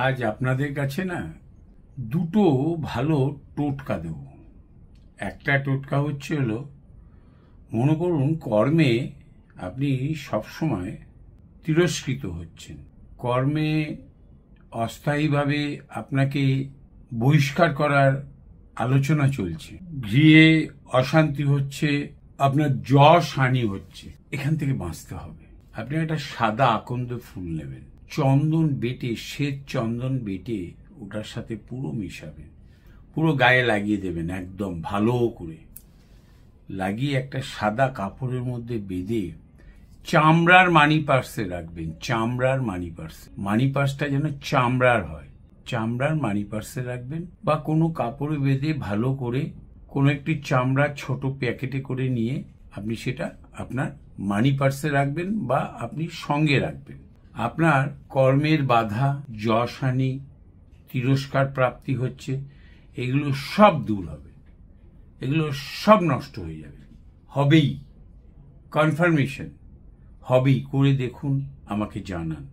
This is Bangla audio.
আজ আপনাদের কাছে না দুটো ভালো টোটকা দেব। একটা টোটকা হলো মনে করুন কর্মে আপনি সবসময় তিরস্কৃত হচ্ছেন, কর্মে অস্থায়ীভাবে আপনাকে বহিষ্কার করার আলোচনা চলছে, গৃহে অশান্তি হচ্ছে, আপনার যশ হানি হচ্ছে। এখান থেকে বাঁচতে হবে। আপনি একটা সাদা আকন্দ ফুল নেবেন, চন্দন বেটে, শ্বেত চন্দন বেটে ওটার সাথে পুরো মিশাবেন, পুরো গায়ে লাগিয়ে দেবেন, একদম ভালো করে লাগিয়ে একটা সাদা কাপড়ের মধ্যে বেঁধে চামড়ার মানি পার্সে রাখবেন। চামড়ার মানি পার্সে, মানি পার্সটা যেন চামড়ার হয়, চামড়ার মানি পার্সে রাখবেন, বা কোনো কাপড়ে বেঁধে ভালো করে কোনো একটি চামড়ার ছোট প্যাকেটে করে নিয়ে আপনি সেটা আপনার মানি পার্সে রাখবেন বা আপনি সঙ্গে রাখবেন। আপনার কর্মের বাধা, যশহানি, তিরস্কার প্রাপ্তি হচ্ছে, এগুলো সব দূর হবে, এগুলো সব নষ্ট হয়ে যাবে। হবেই, কনফার্মেশন হবেই। করে দেখুন, আমাকে জানান।